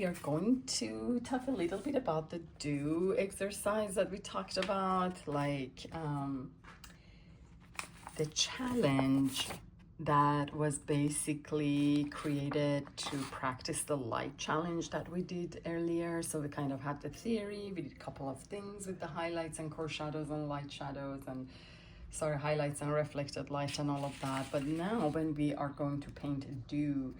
we are going to talk a little bit about the do exercise that we talked about, like the challenge that was basically created to practice the light challenge that we did earlier. So we kind of had the theory, we did a couple of things with the highlights and core shadows and light shadows and highlights and reflected light and all of that. But now when we are going to paint a do,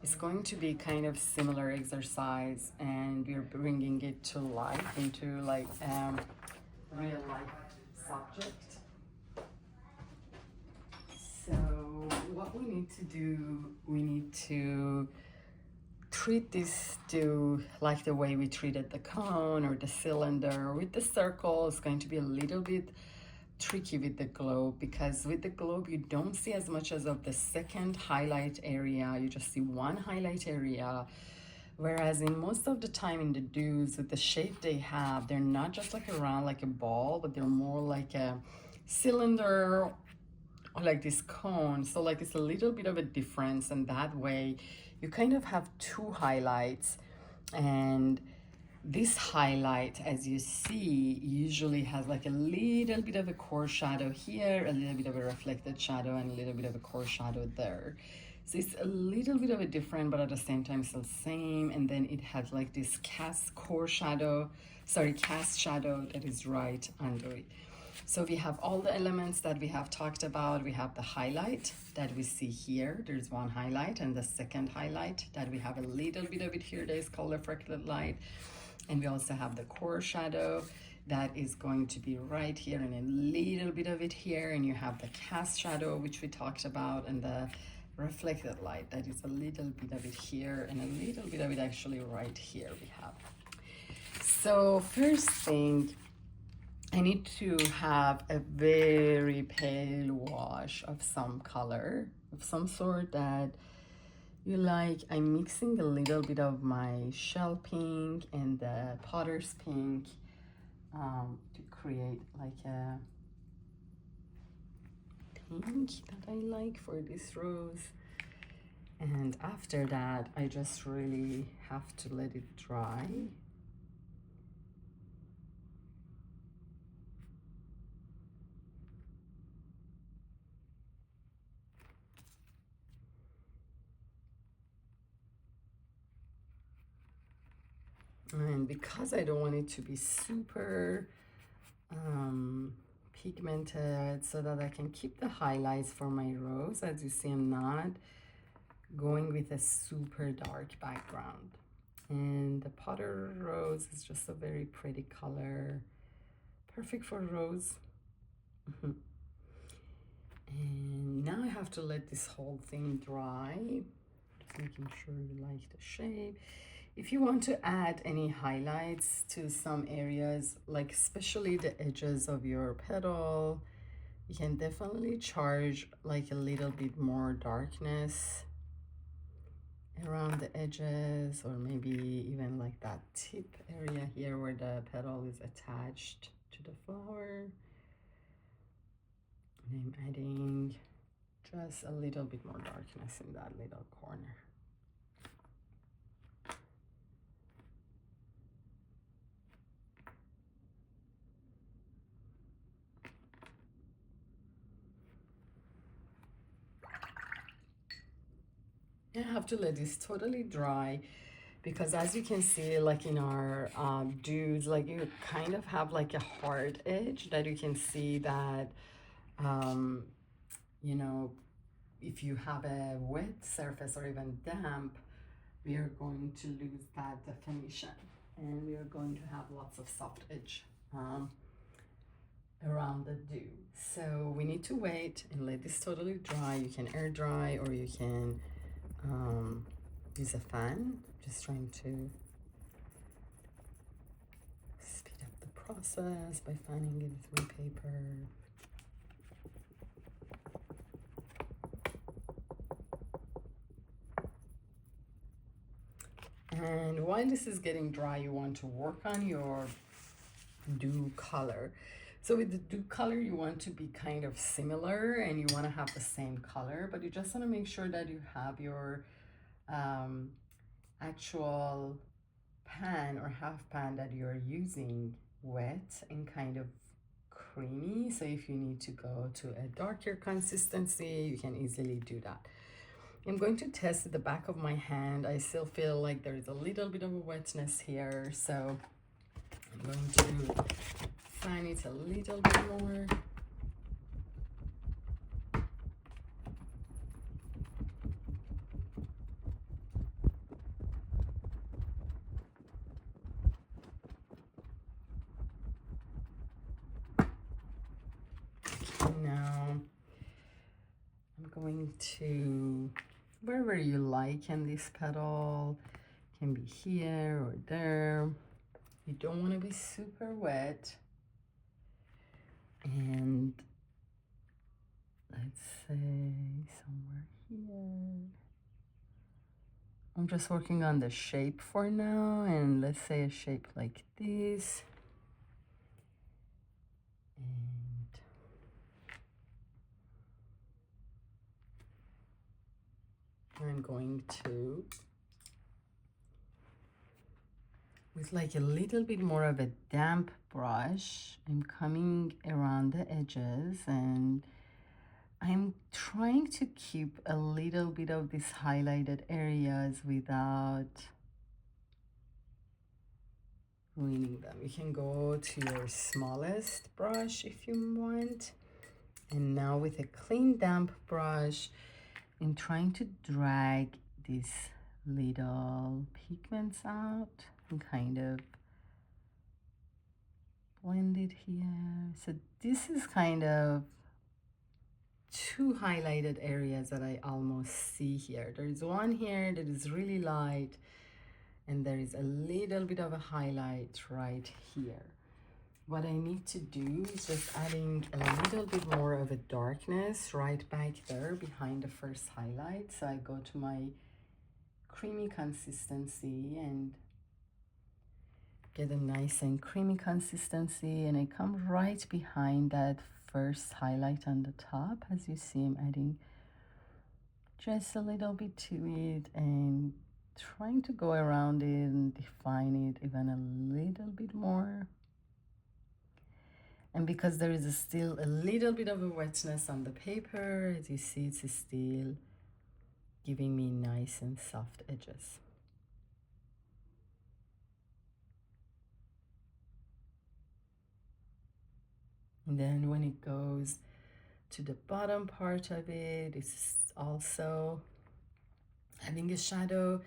it's going to be kind of similar exercise, and we're bringing it to life into like real life subject. So what we need to do, we need to treat this do like the way we treated the cone or the cylinder. With the circle, it's going to be a little bit tricky with the globe, because with the globe you don't see as much as of the second highlight area. You just see one highlight area, whereas in most of the time in the do's, with the shape they have, they're not just like around like a ball, but they're more like a cylinder or like this cone. So like it's a little bit of a difference, and that way you kind of have two highlights. And this highlight, as you see, usually has like a little bit of a core shadow here, a little bit of a reflected shadow, and a little bit of a core shadow there. So it's a little bit of a different, but at the same time still same. And then it has like this cast shadow that is right under it. So we have all the elements that we have talked about. We have the highlight that we see here. There's one highlight, and the second highlight that we have a little bit of it here that is called reflected light. And we also have the core shadow that is going to be right here, and a little bit of it here. And you have the cast shadow, which we talked about, and the reflected light that is a little bit of it here, and a little bit of it actually right here we have. So first thing, I need to have a very pale wash of some color, of some sort that you like. I'm mixing a little bit of my shell pink and the potter's pink to create like a pink that I like for this rose. And after that, I just really have to let it dry. And because I don't want it to be super pigmented, so that I can keep the highlights for my rose, as you see, I'm not going with a super dark background. And the Potter rose is just a very pretty color, perfect for rose. And now I have to let this whole thing dry, just making sure you like the shape. If you want to add any highlights to some areas, like especially the edges of your petal, you can definitely charge like a little bit more darkness around the edges, or maybe even like that tip area here where the petal is attached to the flower. And I'm adding just a little bit more darkness in that little corner. I have to let this totally dry, because as you can see, like in our dudes, like you kind of have like a hard edge that you can see that, you know, if you have a wet surface or even damp, we are going to lose that definition, and we are going to have lots of soft edge around the do. So we need to wait and let this totally dry. You can air dry, or you can use a fan. Just trying to speed up the process by fanning it with my paper. And while this is getting dry, you want to work on your do color. So with the do color, you want to be kind of similar, and you want to have the same color, but you just want to make sure that you have your actual pan or half pan that you're using wet and kind of creamy. So if you need to go to a darker consistency, you can easily do that. I'm going to test the back of my hand. I still feel like there is a little bit of a wetness here, so I'm going to fan it a little bit more. Now I'm going to, wherever you like in this petal, can be here or there. You don't want to be super wet. And let's say somewhere here. I'm just working on the shape for now, and let's say a shape like this. And I'm going to, with like a little bit more of a damp brush, I'm coming around the edges, and I'm trying to keep a little bit of these highlighted areas without ruining them. You can go to your smallest brush if you want. And now with a clean damp brush, I'm trying to drag these little pigments out and kind of blend it here. So this is kind of two highlighted areas that I almost see here. There's one here that is really light, and there is a little bit of a highlight right here. What I need to do is just adding a little bit more of a darkness right back there behind the first highlight. So I go to my creamy consistency and get a nice and creamy consistency, and I come right behind that first highlight on the top. As you see, I'm adding just a little bit to it and trying to go around it and define it even a little bit more. And because there is still a little bit of a wetness on the paper, as you see, it's still giving me nice and soft edges. And then when it goes to the bottom part of it, it's also having a shadow,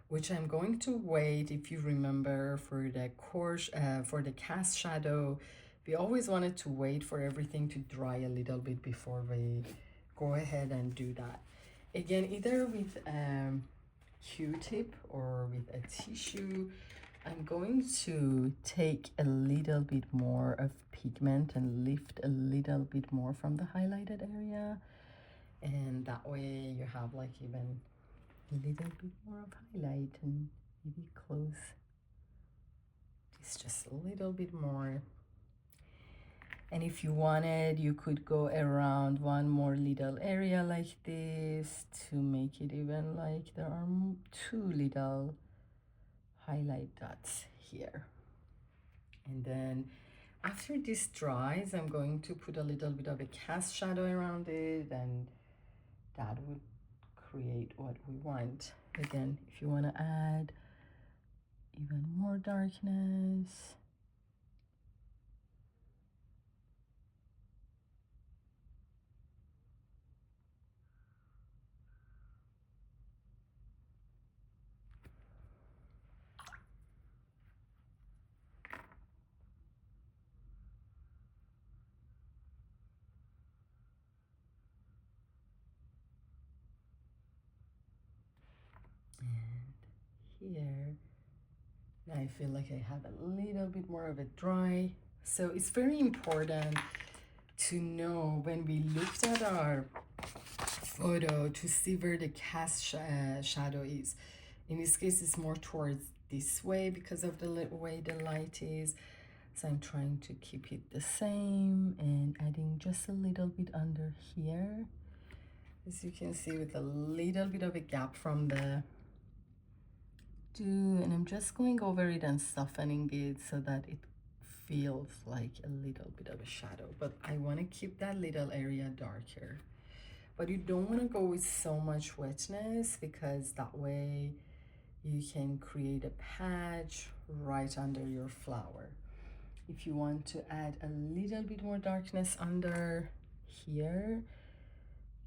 which I'm going to wait. If you remember, for the course, for the cast shadow, we always wanted to wait for everything to dry a little bit before we go ahead and do that. Again, either with Q-tip or with a tissue, I'm going to take a little bit more of pigment and lift a little bit more from the highlighted area, and that way you have like even a little bit more of highlight, and maybe close this just a little bit more. And if you wanted, you could go around one more little area like this to make it even like there are two little highlight dots here. And then after this dries, I'm going to put a little bit of a cast shadow around it, and that would create what we want. Again, if you want to add even more darkness, and here I feel like I have a little bit more of a dry. So it's very important to know when we looked at our photo to see where the cast shadow is. In this case, it's more towards this way because of the way the light is. So I'm trying to keep it the same and adding just a little bit under here. As you can see, with a little bit of a gap from the do, and I'm just going over it and softening it so that it feels like a little bit of a shadow, but I want to keep that little area darker. But you don't want to go with so much wetness, because that way you can create a patch right under your flower. If you want to add a little bit more darkness under here,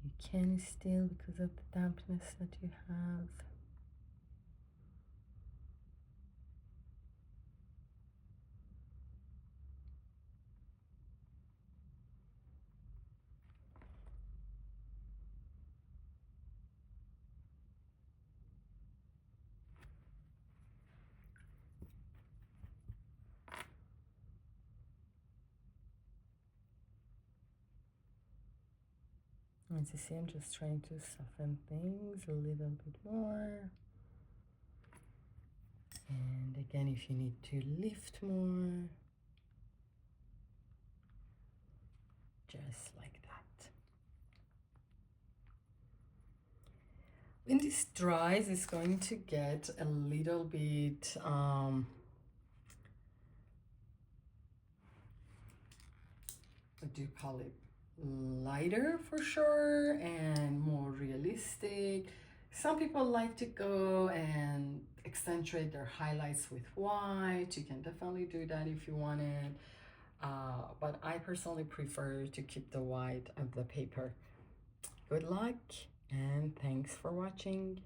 you can still, because of the dampness that you have. As you see, I'm just trying to soften things a little bit more. And again, if you need to lift more, just like that. When this dries, it's going to get a little bit what do you call it, lighter for sure, and more realistic. Some people like to go and accentuate their highlights with white. You can definitely do that if you want it, but I personally prefer to keep the white of the paper. Good luck, and thanks for watching.